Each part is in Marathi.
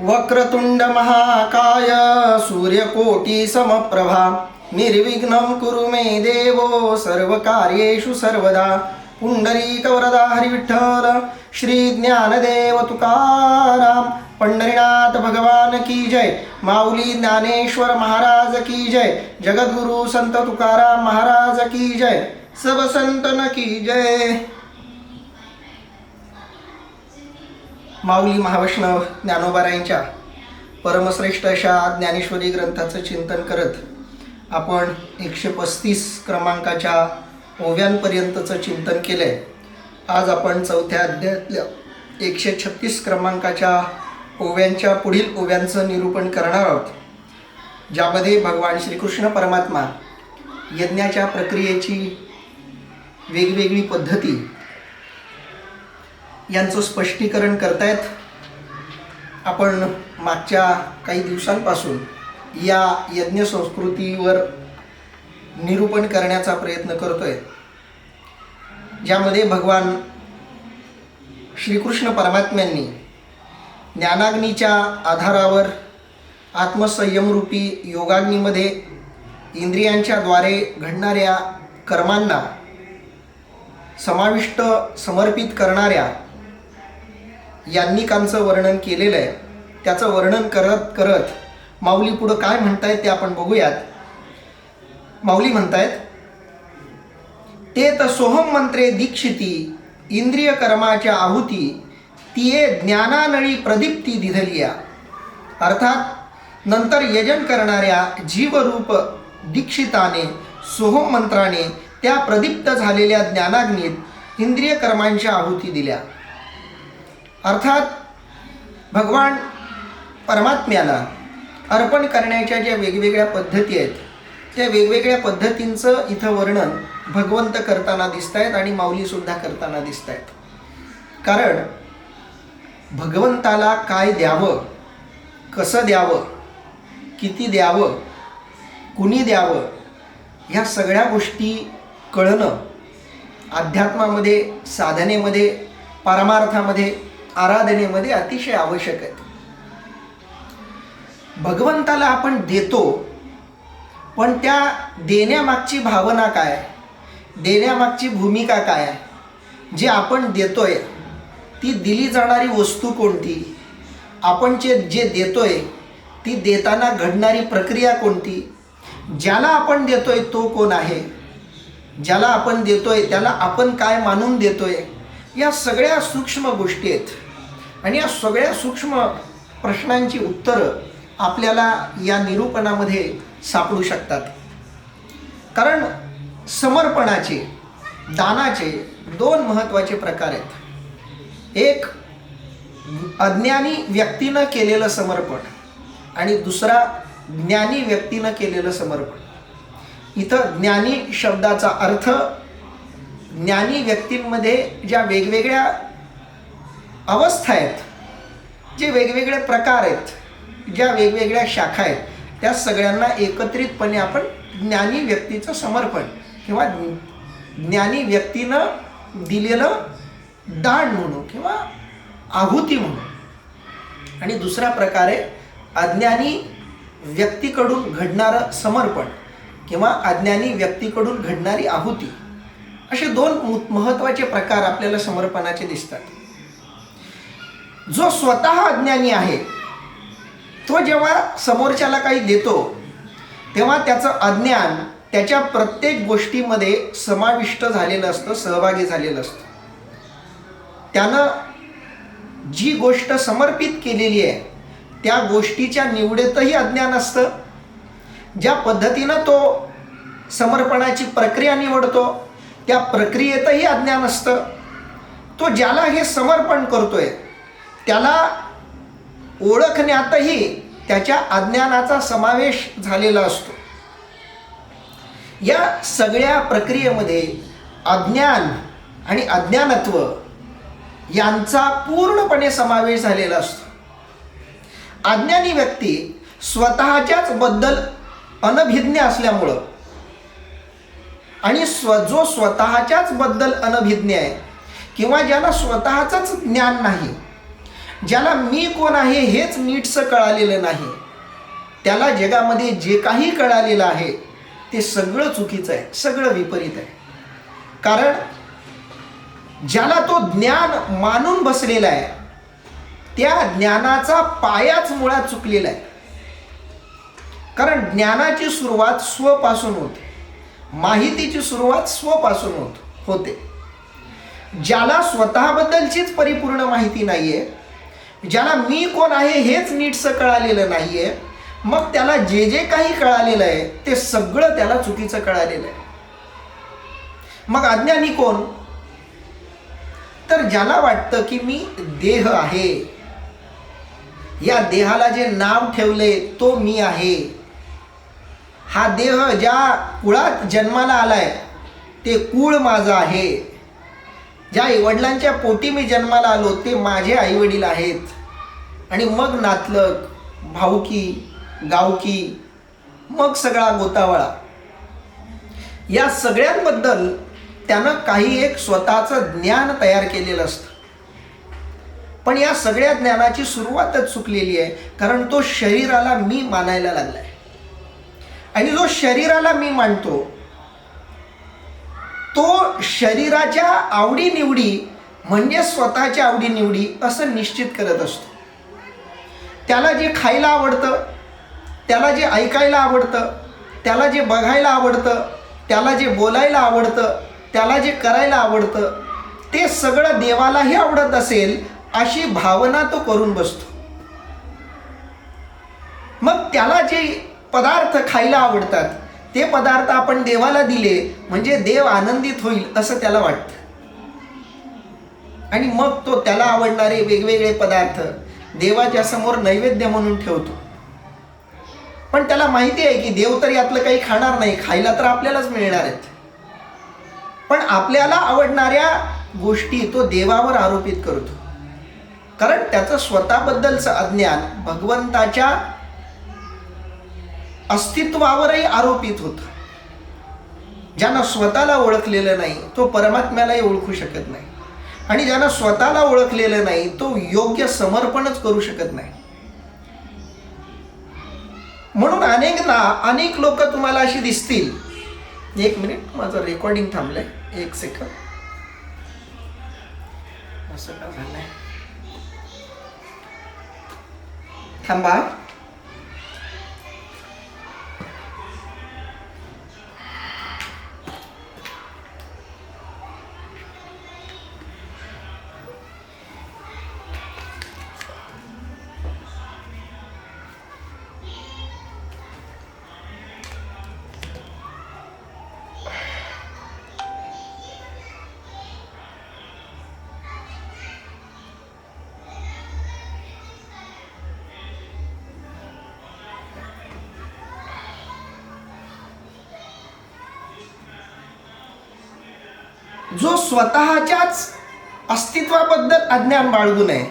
वक्रतुंड महाकाय सूर्यकोटी समप्रभा निर्विघ्नं कुरु मे देवो सर्वकार्येषु सर्वदा. पुंडरीक वरदा हरिविठ्ठल श्री ज्ञानदेव तुकाराम. पंढरीनाथ भगवान की जय. माऊली ज्ञानेश्वर महाराज की जय. जगद्गुरु संत तुकाराम महाराज की जय. सब संतन की जय. माऊली महावैष्णव ज्ञानोबारायांच्या परमश्रेष्ठ अशा ज्ञानेश्वरी ग्रंथाचं चिंतन करत आपण 135 क्रमांकाच्या ओव्यांपर्यंतचं चिंतन केलं आहे. आज आपण चौथ्या अध्यायातल्या 136 क्रमांकाच्या ओव्यांच्या पुढील ओव्यांचं निरूपण करणार आहोत, ज्यामध्ये भगवान श्रीकृष्ण परमात्मा यज्ञाच्या प्रक्रियेची वेगवेगळी पद्धती यांचं स्पष्टीकरण करतायत. आपण मागच्या काही दिवसांपासून या यज्ञ संस्कृतीवर निरूपण करण्याचा प्रयत्न करतोय, ज्यामध्ये भगवान श्रीकृष्ण परमात्म्यांनी ज्ञानाग्नीच्या आधारावर आत्मसंयमरूपी योगाग्नीमध्ये इंद्रियांच्या द्वारे घडणाऱ्या कर्मांना समाविष्ट समर्पित करणाऱ्या यांनिकांचं वर्णन केलेलं आहे. त्याचं वर्णन करत करत माऊली पुढं काय म्हणतायत ते आपण बघूयात. माऊली म्हणतायत, ते त सोहम मंत्रे दीक्षिती इंद्रिय कर्माच्या आहुती तिये ज्ञानानळी प्रदीप्ती दिधलिया. अर्थात नंतर यजन करणाऱ्या जीवरूप दीक्षिताने सोहम मंत्राने त्या प्रदीप्त झालेल्या ज्ञानाग्नीत इंद्रिय कर्मांच्या आहुती दिल्या. अर्थात भगवान परमात्म्याला अर्पण करण्याच्या ज्या वेगवेगळ्या पद्धती आहेत, त्या वेगवेगळ्या पद्धतींचं इथं वर्णन भगवंत करताना दिसत आहेत आणि माऊलीसुद्धा करताना दिसत आहेत. कारण भगवंताला काय द्यावं, कसं द्यावं, किती द्यावं, कुणी द्यावं, ह्या सगळ्या गोष्टी कळणं अध्यात्मामध्ये, साधनेमध्ये, परमार्थामध्ये, आराधनेमध्ये अतिशय आवश्यक आहे. भगवंताला आपण देतो, पण त्या देण्यामागची भावना काय, देण्यामागची भूमिका काय, जे आपण देतोय ती दिली जाणारी वस्तू कोणती, आपण जे देतोय ती देताना घडणारी प्रक्रिया कोणती, ज्याला आपण देतोय तो कोण आहे, ज्याला आपण देतोय त्याला आपण काय मानून देतोय, या सगळ्या सूक्ष्म गोष्टी आहेत. आणि या सगळ्या सूक्ष्म प्रश्नांची उत्तरं आपल्याला या निरूपणामध्ये सापडू शकतात. कारण समर्पणाचे, दानाचे दोन महत्त्वाचे प्रकार आहेत. एक अज्ञानी व्यक्तीनं केलेलं समर्पण आणि दुसरा ज्ञानी व्यक्तीनं केलेलं समर्पण. इथं ज्ञानी शब्दाचा अर्थ ज्ञानी व्यक्तींमध्ये ज्या वेगवेगळ्या अवस्था आहेत, जे वेगवेगळे प्रकार आहेत, ज्या वेगवेगळ्या शाखा आहेत, त्या सगळ्यांना एकत्रितपणे आपण ज्ञानी व्यक्तीचं समर्पण किंवा ज्ञानी व्यक्तीनं दिलेलं दान म्हणू किंवा आहुती म्हणू. आणि दुसरा प्रकार आहे अज्ञानी व्यक्तीकडून घडणारं समर्पण किंवा अज्ञानी व्यक्तीकडून घडणारी आहुती. असे दोन महत्त्वाचे प्रकार आपल्याला समर्पणाचे दिसतात. जो स्वतः अज्ञानी आहे तो जेव्हा समोरच्याला काही देतो तेव्हा त्याचं अज्ञान त्याच्या प्रत्येक गोष्टीमध्ये समाविष्ट झालेलं असतं, सहभागी झालेलं असतं. त्यानं जी गोष्ट समर्पित केलेली आहे त्या गोष्टीच्या निवडीतही अज्ञान असतं. ज्या पद्धतीनं तो समर्पणाची प्रक्रिया निवडतो त्या प्रक्रियेतही अज्ञान असतं. तो ज्याला हे समर्पण करतोय त्याला ओळखण्यातही त्याच्या अज्ञानाचा समावेश झालेला असतो. या सगळ्या प्रक्रियेमध्ये अज्ञान आणि अज्ञानत्व यांचा पूर्णपणे समावेश झालेला असतो. अज्ञानी व्यक्ती स्वतःच्याच बद्दल अनभिज्ञ असल्यामुळं आणि जो स्वतःच्याच बद्दल अनभिज्ञ आहे किंवा ज्याला स्वतःचंच ज्ञान नाही, ज्याला मी कोण आहे हेच नीटसं कळालेलं नाही, त्याला जगामध्ये जे काही कळालेलं आहे ते सगळं चुकीचं आहे, सगळं विपरीत आहे. कारण ज्याला तो ज्ञान मानून बसलेला आहे त्या ज्ञानाचा पायाच मुळात चुकलेला आहे. कारण ज्ञानाची सुरुवात स्वपासून होते, माहितीची सुरुवात स्वपासून होते. ज्याला स्वतःबद्दलचीच परिपूर्ण माहिती नाहीये, ज्याला मी कोण आहे हेच नीटसं कळालेलं नाहीये, मग त्याला जे जे काही कळालेलं आहे ते सगळं त्याला चुकीचं कळालेलं आहे. मग अज्ञानी कोण? तर ज्याला वाटतं की मी देह आहे, या देहाला जे नाव ठेवले तो मी आहे, हा देह ज्या कुळात जन्माला आलाय ते कुळ माझं आहे, ज्या आईवडिलांच्या पोटी मी जन्माला आलो ते माझे आईवडील आहेत, आणि मग नातलग, भाऊकी, गावकी, मग सगळा गोतावळा, या सगळ्यांबद्दल त्यानं काही एक स्वतःचं ज्ञान तयार केलेलं असतं. पण या सगळ्या ज्ञानाची सुरुवातच चुकलेली आहे. कारण तो शरीराला मी मानायला लागलाय, आणि जो शरीराला मी मानतो तो शरीराच्या आवडीनिवडी म्हणजे स्वतःच्या आवडीनिवडी असं निश्चित करत असतो. त्याला जे खायला आवडतं, त्याला जे ऐकायला आवडतं, त्याला जे बघायला आवडतं, त्याला जे बोलायला आवडतं, त्याला जे करायला आवडतं, ते सगळं देवालाही आवडत असेल अशी भावना तो करून बसतो. मग त्याला जे पदार्थ खायला आवडतात ते पदार्थ आपण देवाला दिले म्हणजे देव आनंदित होईल असं त्याला वाटतं, आणि मग तो त्याला आवडणारे वेगवेगळे पदार्थ देवाच्या समोर नैवेद्य म्हणून ठेवतो. पण त्याला माहिती आहे की देव तर यातलं काही खाणार नाही, खायला तर आपल्यालाच मिळणार आहेत. पण आपल्याला आवडणाऱ्या गोष्टी तो देवावर आरोपित करतो, कारण त्याचं स्वतःबद्दलचं अज्ञान भगवंताच्या अस्तित्वावरही आरोपित होतं. ज्यानं स्वतःला ओळखलेलं नाही तो परमात्म्यालाही ओळखू शकत नाही, आणि ज्यानं स्वतःला ओळखलेलं नाही तो योग्य समर्पणच करू शकत नाही. म्हणून अनेक लोक तुम्हाला अशी दिसतील. एक मिनिट, माझं रेकॉर्डिंग थांबलंय, एक सेकंद. असं का झालंय? थांबा. जो स्वतःच्याच अस्तित्वाबद्दल अज्ञान बाळगून आहे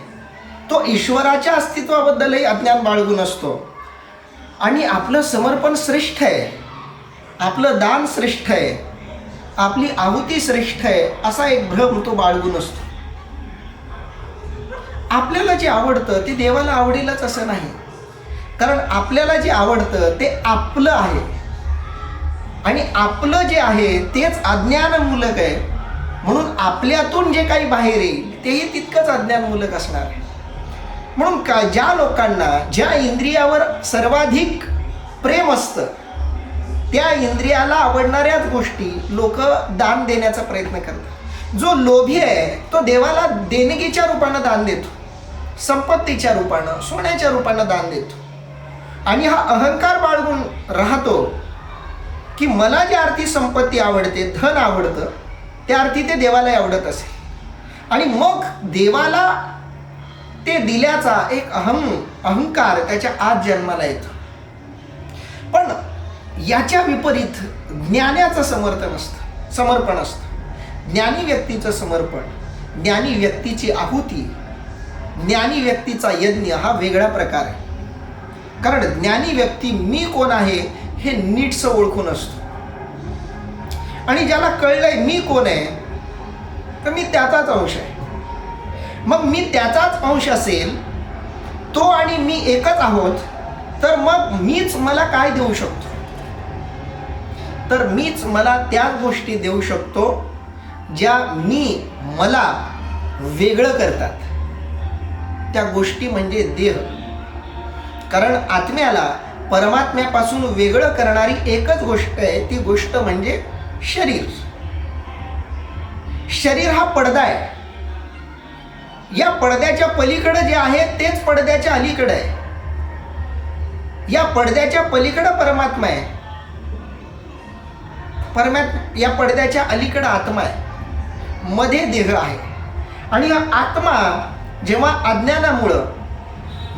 तो ईश्वराच्या अस्तित्वाबद्दलही अज्ञान बाळगून असतो, आणि आपलं समर्पण श्रेष्ठ आहे, आपलं दान श्रेष्ठ आहे, आपली आहुती श्रेष्ठ आहे असा एक भ्रम तो बाळगून असतो. आपल्याला जे आवडतं ते देवाला आवडेलच असं नाही, कारण आपल्याला जे आवडतं ते आपलं आहे, आणि आपलं जे आहे तेच अज्ञानमूलक आहे. म्हणून आपल्यातून जे काही बाहेर येईल तेही तितकंच अज्ञानमूलक असणार आहे. म्हणून ज्या लोकांना ज्या इंद्रियावर सर्वाधिक प्रेम असतं त्या इंद्रियाला आवडणाऱ्याच गोष्टी लोक दान देण्याचा प्रयत्न करतात. जो लोभी आहे तो देवाला देणगीच्या रूपानं दान देतो, संपत्तीच्या रूपानं, सोन्याच्या रूपानं दान देतो, आणि हा अहंकार बाळगून राहतो की मला ज्या अर्थी संपत्ती आवडते, धन आवडतं, त्या अर्थी ते देवालाही आवडत असेल, आणि मग देवाला ते दिल्याचा एक अहंकार त्याच्या आत जन्माला येतो. पण याच्या विपरीत ज्ञानाचं समर्पण असतं. ज्ञानी व्यक्तीचं समर्पण, ज्ञानी व्यक्तीची आहुती, ज्ञानी व्यक्तीचा यज्ञ हा वेगळा प्रकार आहे. कारण ज्ञानी व्यक्ती मी कोण आहे हे नीटसं ओळखून असतो, आणि ज्याला कळलंय मी कोण आहे तर मी त्याचाच अंश आहे, मग मी त्याचाच अंश असेल, तो आणि मी एकच आहोत, तर मग मीच मला काय देऊ शकतो? तर मीच मला त्या गोष्टी देऊ शकतो ज्या मला वेगळं करतात. त्या गोष्टी म्हणजे देह. कारण आत्म्याला परमात्म्यापासून वेगळं करणारी एकच गोष्ट आहे, ती गोष्ट म्हणजे शरीर. शरीर हा पडदा आहे. या पडद्याच्या पलीकडे जे आहे तेच पडद्याच्या अलीकडे आहे. या पडद्याच्या पलीकडे परमात्मा आहे, या पडद्याच्या अलीकडे आत्मा आहे, मध्ये देह आहे. आणि हा आत्मा जेव्हा अज्ञानामुळं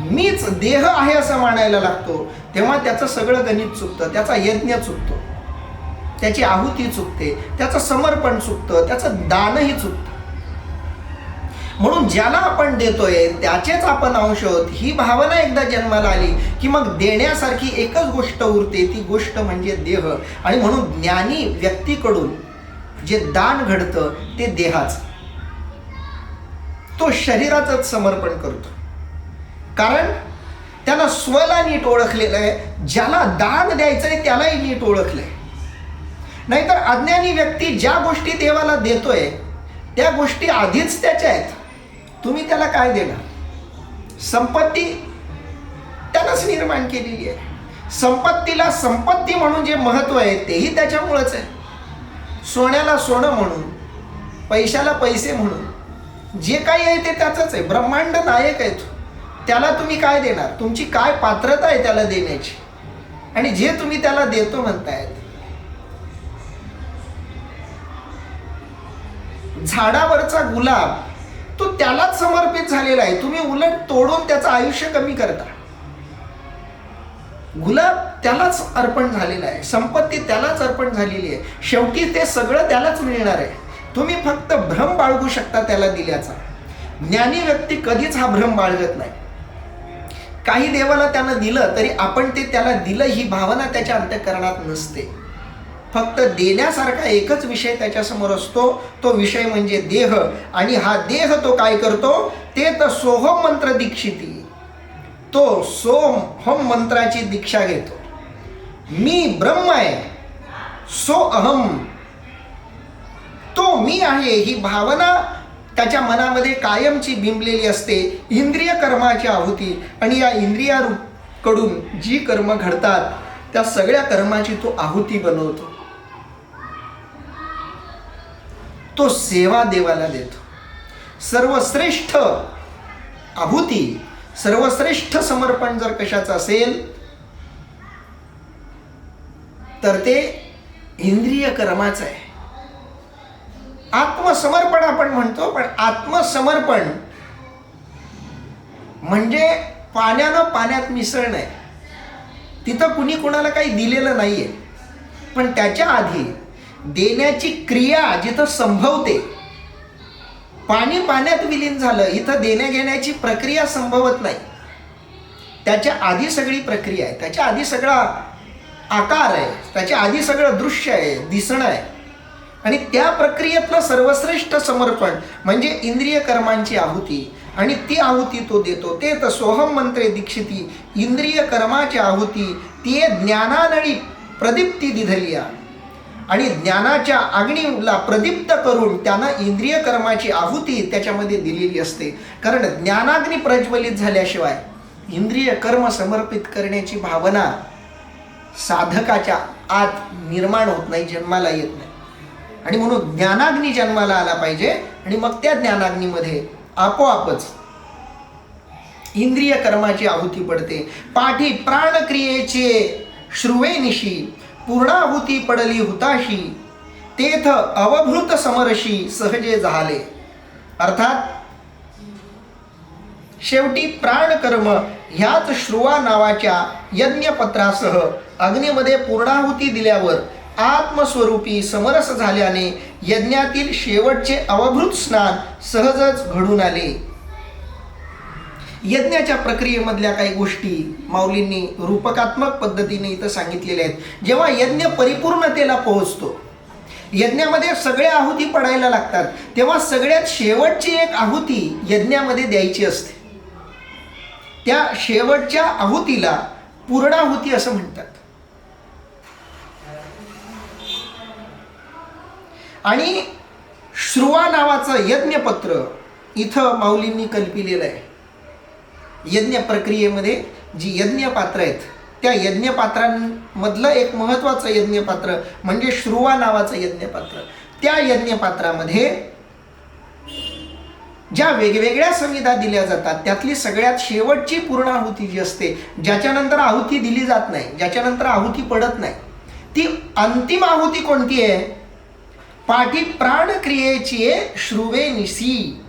मीच देह आहे असं मानायला लागतो, तेव्हा त्याचं सगळं गणित चुकतं, त्याचा यज्ञ चुकतो, त्याची आहुती चुकते, त्याचं समर्पण चुकतं, त्याचं दानही चुकतं. म्हणून ज्याला आपण देतोय त्याचेच आपण अंश आहोत, ही भावना एकदा जन्माला आली की मग देण्यासारखी एकच गोष्ट उरते, ती गोष्ट म्हणजे देह. आणि म्हणून ज्ञानी व्यक्तीकडून जे दान घडतं ते देहाचं, तो शरीराचंच समर्पण करतो. कारण त्यानं स्वला नीट ओळखलेलं आहे, ज्याला दान द्यायचंय त्यालाही नीट ओळखलंय. नाहीतर अज्ञानी व्यक्ती ज्या गोष्टी देवाला देतोय त्या गोष्टी आधीच त्याच्या आहेत, तुम्ही त्याला काय देणार? संपत्ती त्यानंच निर्माण केलेली आहे. संपत्तीला संपत्ती म्हणून जे महत्व आहे तेही त्याच्यामुळेच आहे. सोन्याला सोनं म्हणून, पैशाला पैसे म्हणून, जे काही आहे ते त्याचंच आहे. ब्रह्मांड नायक आहे तो. त्याला तुम्ही काय देणार? तुमची काय पात्रता आहे त्याला देण्याची? आणि जे तुम्ही त्याला देतो म्हणतायत, झाडावरचा गुलाब तो त्यालाच समर्पित झालेला आहे, तुम्ही उलट तोडून त्याचं आयुष्य कमी करता. गुलाब त्यालाच अर्पण झालेला आहे, संपत्ती त्यालाच अर्पण झालेली आहे, शेवटी ते सगळं त्यालाच मिळणार आहे. तुम्ही फक्त भ्रम बाळगू शकता त्याला दिल्याचा. ज्ञानी व्यक्ती कधीच हा भ्रम बाळगत नाही. काही देवाला त्यानं दिलं तरी आपण ते त्याला दिलं ही भावना त्याच्या अंतःकरणात नसते. फक्त देण्यासारखा एकच विषय त्याच्यासमोर असतो, तो विषय म्हणजे देह. आणि हा देह तो काय करतो? ते तर सोहम मंत्र दीक्षिती, तो सोहम मंत्राची दीक्षा घेतो. मी ब्रह्म आहे, सो अहम, तो मी आहे ही भावना त्याच्या मनामध्ये कायमची बिंबलेली असते. इंद्रिय कर्माची आहुती आणि या इंद्रियाकडून जी कर्म घडतात त्या सगळ्या कर्माची तो आहुती बनवतो. तो सेवा देवाला देतो. सर्वश्रेष्ठ आहुती, सर्वश्रेष्ठ समर्पण जर कशाचं असेल तर ते इंद्रिय कर्माचं आहे. आत्मसमर्पण आपण म्हणतो, पण आत्मसमर्पण म्हणजे पाण्यानं पाण्यात मिसळणं आहे. तिथं कुणी कुणाला काही दिलेलं नाहीये, पण त्याच्या आधी देण्याची क्रिया जिथं संभवते. पाणी पाण्यात विलीन झालं, इथं देण्या घेण्याची प्रक्रिया संभवत नाही. त्याच्या आधी सगळी प्रक्रिया आहे, त्याच्या आधी सगळा आकार आहे, त्याच्या आधी सगळं दृश्य आहे, दिसणं आहे. आणि त्या प्रक्रियेतलं सर्वश्रेष्ठ समर्पण म्हणजे इंद्रिय कर्मांची आहुती. आणि ती आहुती तो देतो. ते तर सोहम मंत्रे दीक्षिती, इंद्रिय कर्माची आहुती ती ज्ञानानळी प्रदीप्ती दिधलिया. आणि ज्ञानाच्या अग्नीला प्रदीप्त करून त्यानं इंद्रिय कर्माची आहुती त्याच्यामध्ये दिलेली असते. कारण ज्ञानाग्नी प्रज्वलित झाल्याशिवाय इंद्रिय कर्म समर्पित करण्याची भावना साधकाच्या आत निर्माण होत नाही, जन्माला येत नाही. आणि म्हणून ज्ञानाग्नी जन्माला आला पाहिजे. आणि मग त्या ज्ञानाग्नीमध्ये आपोआपच इंद्रिय कर्माची आहुती पडते. पाठी प्राणक्रियेचे श्रुवेनिशी पूर्णाहुती पडली हुताशी, तेथ अवभृत समरशी सहजे झाले. अर्थात शेवटी प्राणकर्म ह्याच श्रुवा नावाच्या यज्ञपत्रासह अग्नीमध्ये पूर्णाहुती दिल्यावर आत्मस्वरूपी समरस झाल्याने यज्ञातील शेवटचे अवभृत स्नान सहजच घडून आले. यज्ञाच्या प्रक्रियेमधल्या काही गोष्टी माऊलींनी रूपकात्मक पद्धतीने इथं सांगितलेल्या आहेत. जेव्हा यज्ञ परिपूर्णतेला पोहोचतो यज्ञामध्ये सगळ्या आहुती पडायला लागतात, तेव्हा सगळ्यात शेवटची एक आहुती यज्ञामध्ये द्यायची असते. त्या शेवटच्या आहुतीला पूर्णाहुती असं म्हणतात. आणि श्रुवा नावाचं यज्ञपत्र इथं माऊलींनी कल्पिलेलं आहे. यज्ञ प्रक्रियेमध्ये जी यज्ञपात्र आहेत, त्या यज्ञपात्रांमधलं एक महत्त्वाचं यज्ञपात्र म्हणजे श्रुवा नावाचं यज्ञपात्र. त्या यज्ञपात्रामध्ये ज्या वेगवेगळ्या संविधा दिल्या जातात, त्यातली सगळ्यात शेवटची पूर्णाहुती जी असते, ज्याच्यानंतर आहुती दिली जात नाही, ज्याच्यानंतर आहुती पडत नाही, ती अंतिम आहुती कोणती आहे? पाठी प्राणक्रियेची श्रुवेनिशी.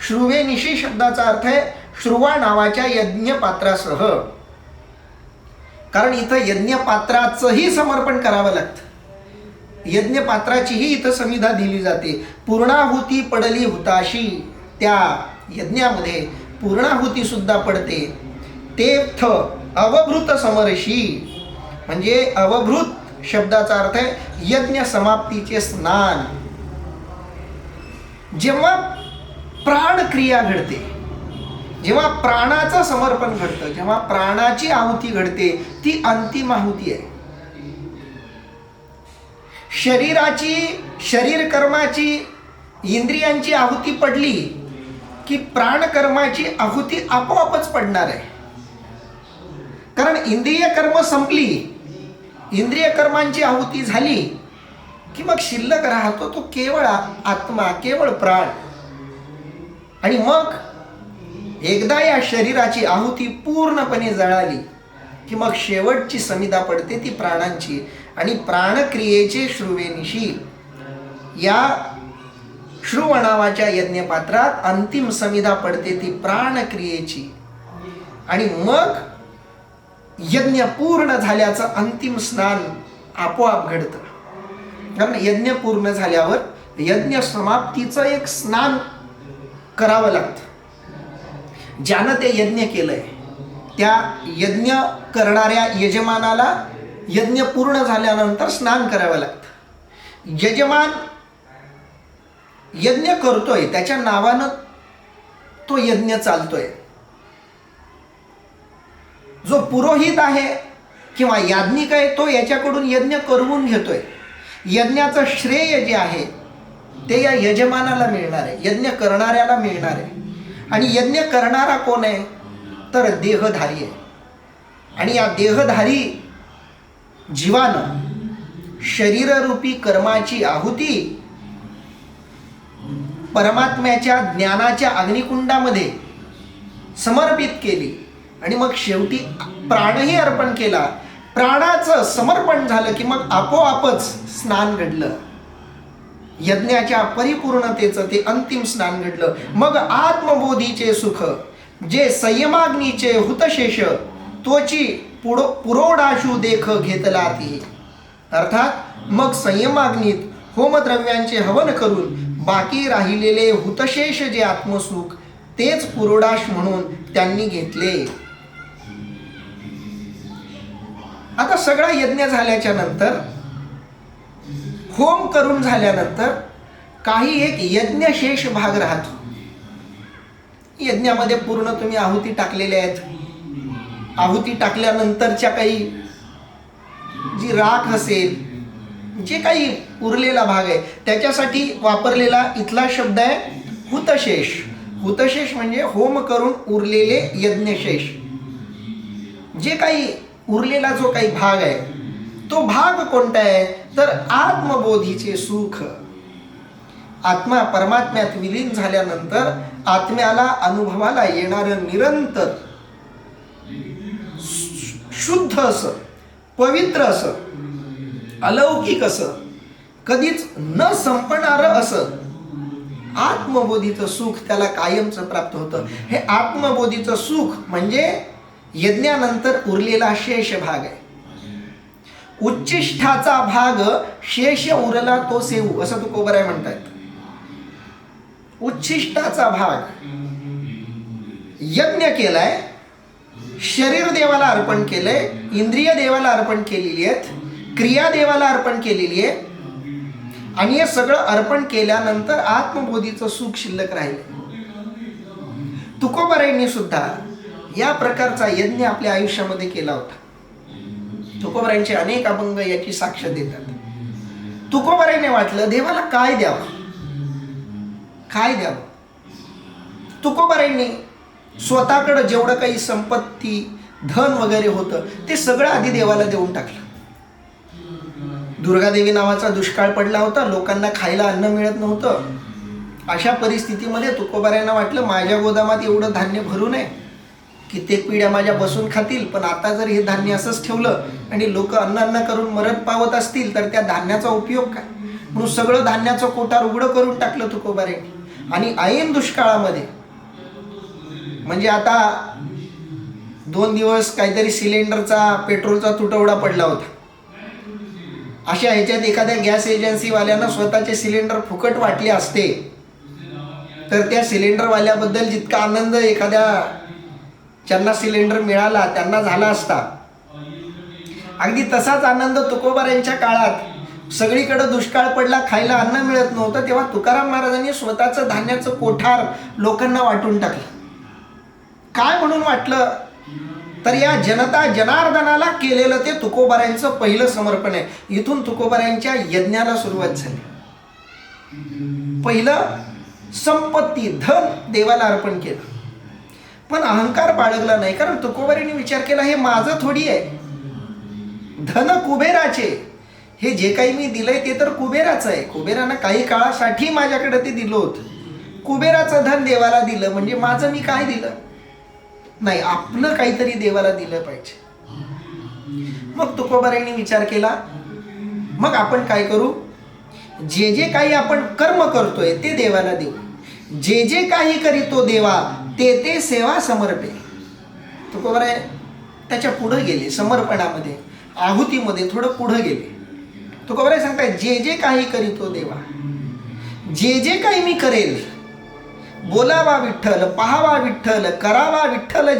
श्रुवेनिशी शब्दाचा अर्थ आहे श्रुवा नावाच्या यज्ञपात्रासह. कारण इथं यज्ञपात्राचंही समर्पण करावं लागतं. यज्ञपात्राचीही इथं संविधा दिली जाते. पूर्णाहुती पडली हुताशी. त्या यज्ञामध्ये पूर्णाहुती सुद्धा पडते. तेथ अवभृत समरशी, म्हणजे अवभृत शब्दाचा अर्थ आहे यज्ञ समाप्तीचे स्नान. जेव्हा प्राणक्रिया घडते, जेव्हा प्राणाचं समर्पण घडतं, जेव्हा प्राणाची आहुती घडते, ती अंतिम आहुती आहे. शरीराची, शरीर कर्माची, इंद्रियांची आहुती पडली की प्राणकर्माची आहुती आपोआपच पडणार आहे. कारण इंद्रिय कर्म संपली, इंद्रिय कर्मांची आहुती झाली की मग शिल्लक राहतो तो केवळ आत्मा, केवळ प्राण. आणि मग एकदा या शरीराची आहुती पूर्णपणे जळाली की मग शेवटची संविधा पडते ती प्राणांची. आणि प्राणक्रियेचे श्रुवेनिशी या श्रुवणावाच्या यज्ञपात्रात अंतिम संविधा पडते ती प्राणक्रियेची. आणि मग यज्ञ पूर्ण झाल्याचं अंतिम स्नान आपोआप घडतं. कारण यज्ञ पूर्ण झाल्यावर यज्ञ समाप्तीचं एक स्नान करावं लागतं. ज्यानं ते यज्ञ केलंय त्या यज्ञ करणाऱ्या यजमानाला यज्ञ पूर्ण झाल्यानंतर स्नान करावं लागतं. यजमान यज्ञ करतोय, त्याच्या नावानं तो यज्ञ चालतोय. जो पुरोहित आहे किंवा याज्ञिक आहे तो याच्याकडून यज्ञ करवून घेतोय. यज्ञाचं श्रेय जे आहे ते या यजमानाला मिळणार आहे, यज्ञ करणाऱ्याला मिळणार आहे. आणि यज्ञ करणारा कोण आहे? तर देहधारी आहे. आणि या देहधारी जीवानं शरीररूपी कर्माची आहुती परमात्म्याच्या ज्ञानाच्या अग्निकुंडामध्ये समर्पित केली. आणि मग शेवटी प्राणही अर्पण केला. प्राणाचं समर्पण झालं की मग आपोआपच स्नान घडलं. यज्ञाच्या परिपूर्णतेचं ते अंतिम स्नान घडलं. मग आत्मबोधीचे सुख जे संयमाग्नीचे हुतशेष तोची पुरोडाशू देख घेतला ती. अर्थात मग संयमाग्नीत होमद्रव्यांचे हवन करून बाकी राहिलेले हुतशेष जे आत्मसुख तेच पुरोडाश म्हणून त्यांनी घेतले. आता सगळा यज्ञ झाल्याच्या नंतर, होम करून झाल्यानंतर काही एक यज्ञशेष भाग राहतो. यज्ञामध्ये पूर्ण तुम्ही आहुती टाकलेल्या आहेत. आहुती टाकल्यानंतरच्या काही जी राख असेल, जे काही उरलेला भाग आहे त्याच्यासाठी वापरलेला इथला शब्द आहे हुतशेष. हुतशेष म्हणजे होम करून उरलेले यज्ञशेष. जे काही उरलेला जो काही भाग आहे तो भाग कोणता आहे? तर आत्मबोधीचे सुख. आत्मा परमात्म्यात विलीन झाल्यानंतर आत्म्याला अनुभवाला येणारं निरंतर शुद्ध असं, पवित्र असं, अलौकिक असं, कधीच न संपणारं असं आत्मबोधीचं सुख त्याला कायमचं प्राप्त होतं. हे आत्मबोधीचं सुख म्हणजे यज्ञानंतर उरलेला शेष भाग आहे. उच्चिष्ठाचा भाग शेष उरला तो सेवू असं तुकोबराय म्हणतात. उच्चिष्टाचा भाग यज्ञ केलाय, शरीर देवाला अर्पण केलंय, इंद्रिय देवाला अर्पण केलेली आहेत, क्रिया देवाला अर्पण केलेली आहे. आणि हे सगळं अर्पण केल्यानंतर आत्मबोधीचं सुख शिल्लक राहिलं. तुकोबारायांनी सुद्धा या प्रकारचा यज्ञ आपल्या आयुष्यामध्ये केला होता. तुकोबारायांचे अनेक अभंग याची साक्ष देतात. तुकोबारायांनी वाटलं देवाला काय द्यावं, काय द्यावं. तुकोबारायांनी स्वतःकडं जेवढं काही संपत्ती धन वगैरे होतं ते सगळं आधी देवाला देऊन टाकलं. दुर्गादेवी नावाचा दुष्काळ पडला होता, लोकांना खायला अन्न मिळत नव्हतं. अशा परिस्थितीमध्ये तुकोबारायांना वाटलं माझ्या गोदामात एवढं धान्य भरू नये, कित्येक पिढ्या माझ्या बसून खातील, पण आता जर हे धान्य असंच ठेवलं आणि लोक अन्न करून मरण पावत असतील तर त्या धान्याचा उपयोग काय. म्हणून सगळं धान्याचं कोठार उघडं करून टाकलं तुकोबारायांनी. आणि ऐन दुष्काळामध्ये म्हणजे आता 2 दिवस काहीतरी सिलेंडरचा पेट्रोलचा तुटवडा पडला होता. अशा ह्याच्यात एखाद्या गॅस एजन्सीवाल्यानं स्वतःचे सिलेंडर फुकट वाटले असते तर त्या सिलेंडरवाल्याबद्दल जितका आनंद एखाद्या ज्यांना सिलेंडर मिळाला त्यांना झाला असता, अगदी तसाच आनंद तुकोबारायांच्या काळात सगळीकडे दुष्काळ पडला, खायला अन्न मिळत नव्हतं, तेव्हा तुकाराम महाराजांनी स्वतःचं धान्याचं कोठार लोकांना वाटून टाकलं. काय म्हणून वाटलं तर या जनता जनार्दनाला केलेलं ते तुकोबारायांचं पहिलं समर्पण आहे. इथून तुकोबारायांच्या यज्ञाला सुरुवात झाली. पहिलं संपत्ती धन देवाला अर्पण केलं, पण अहंकार बाळगला नाही. कारण तुकोबारायांनी विचार केला हे माझं थोडी आहे, धन कुबेराचे, हे जे काही मी दिलंय ते तर कुबेराचं आहे. कुबेरानं काही काळासाठी माझ्याकडे ते दिलं होतं. कुबेराचं धन देवाला दिलं म्हणजे माझं मी काय दिलं नाही, आपलं काहीतरी देवाला दिलं पाहिजे. मग तुकोबारायांनी विचार केला मग आपण काय करू, जे जे काही आपण कर्म करतोय ते देवाला देऊ. जे जे काही करीतो देवा ते ते सेवा समर्पे. तुकोबाराय त्याच्या पुढे गेले, समर्पणामध्ये आहुतीमध्ये थोडं पुढे गेले. तुकोबाराय सांगताय जे जे काही करीतो देवा, जे जे काही मी करेल, बोलावा विठ्ठल, पाहावा विठ्ठल, करावा विठ्ठल